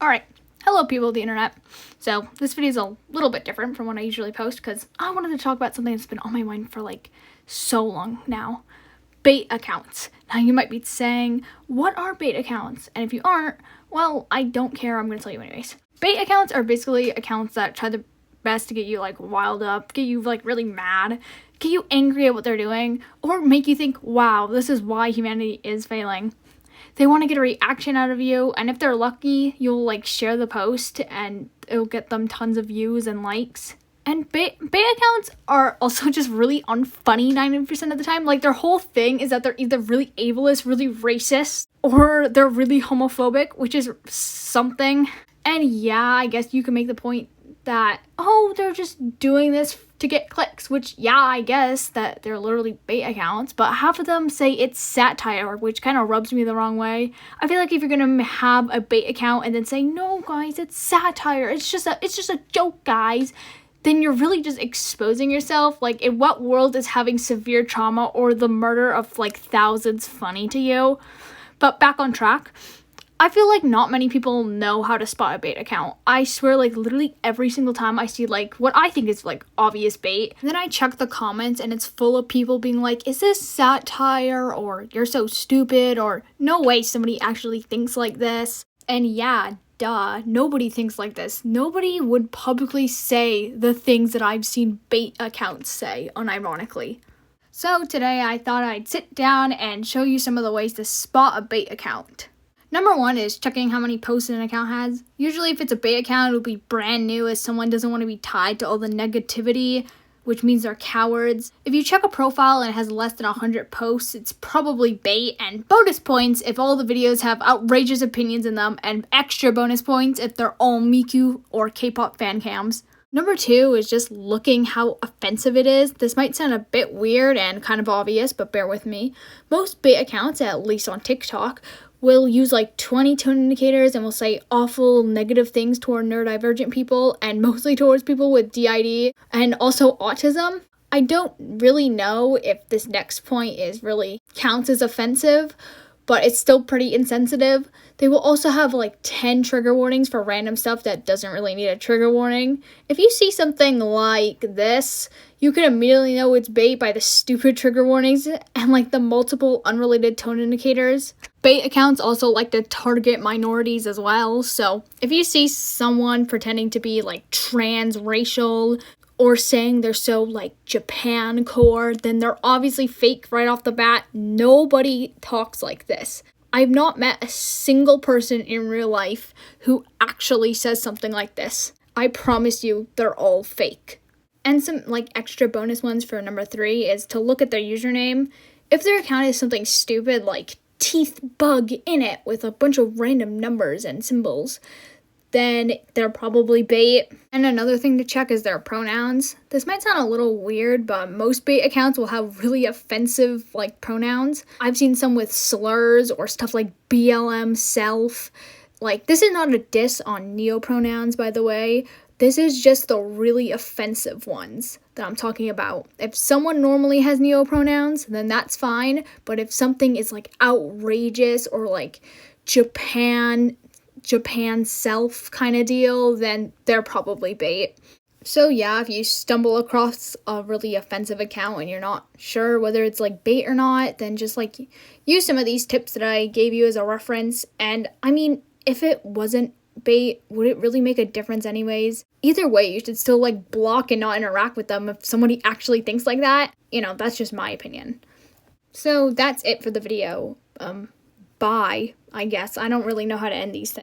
Alright, hello people of the internet. So this video is a little bit different from what I usually post because I wanted to talk about something that's been on my mind for like so long now. Bait accounts. Now you might be saying, what are bait accounts? And if you aren't, well, I don't care, I'm going to tell you anyways. Bait accounts are basically accounts that try their best to get you like riled up, get you like really mad, get you angry at what they're doing, or make you think, wow, this is why humanity is failing. They want to get a reaction out of you, and if they're lucky, you'll like share the post and it'll get them tons of views and likes. And bait accounts are also just really unfunny 90% of the time. Like, their whole thing is that they're either really ableist, really racist, or they're really homophobic, which is something. And yeah, I guess you can make the point that, oh, they're just doing this to get clicks, which, yeah, I guess that they're literally bait accounts, but half of them say it's satire, which kind of rubs me the wrong way. I feel like if you're gonna have a bait account and then say, no guys, it's satire, it's just a joke, guys, then you're really just exposing yourself. Like, in what world is having severe trauma or the murder of like thousands funny to you? But back on track, I feel like not many people know how to spot a bait account. I swear, like, literally every single time I see, like, what I think is, like, obvious bait, and then I check the comments and it's full of people being like, is this satire, or you're so stupid, or no way somebody actually thinks like this. And yeah, duh, nobody thinks like this. Nobody would publicly say the things that I've seen bait accounts say, unironically. So today I thought I'd sit down and show you some of the ways to spot a bait account. Number one is checking how many posts an account has. Usually if it's a bait account, it'll be brand new as someone doesn't want to be tied to all the negativity, which means they're cowards. If you check a profile and it has less than 100 posts, it's probably bait. And bonus points if all the videos have outrageous opinions in them, and extra bonus points if they're all Miku or K-pop fan cams. Number two is just looking how offensive it is. This might sound a bit weird and kind of obvious, but bear with me. Most bait accounts, at least on TikTok, will use like 20 tone indicators and will say awful negative things toward neurodivergent people and mostly towards people with DID and also autism. I don't really know if this next point is really counts as offensive, but it's still pretty insensitive. They will also have like 10 trigger warnings for random stuff that doesn't really need a trigger warning. If you see something like this, you can immediately know it's bait by the stupid trigger warnings and like the multiple unrelated tone indicators. Bait accounts also like to target minorities as well, so if you see someone pretending to be like transracial or saying they're so like Japan core, then they're obviously fake right off the bat. Nobody talks like this. I've not met a single person in real life who actually says something like this. I promise you, they're all fake. And some like extra bonus ones for number three is to look at their username. If their account is something stupid like teeth bug in it with a bunch of random numbers and symbols, then they're probably bait. And another thing to check is their pronouns. This might sound a little weird, but most bait accounts will have really offensive like pronouns. I've seen some with slurs or stuff like BLM self. Like, this is not a diss on neopronouns, by the way. This is just the really offensive ones that I'm talking about. If someone normally has neopronouns, then that's fine. But if something is like outrageous or like Japan self kind of deal, then they're probably bait. So yeah, if you stumble across a really offensive account and you're not sure whether it's like bait or not, then just like use some of these tips that I gave you as a reference. And I mean, if it wasn't bait, would it really make a difference anyways? Either way, you should still like block and not interact with them if somebody actually thinks like that. You know, that's just my opinion. So that's it for the video. Bye, I guess. I don't really know how to end these things.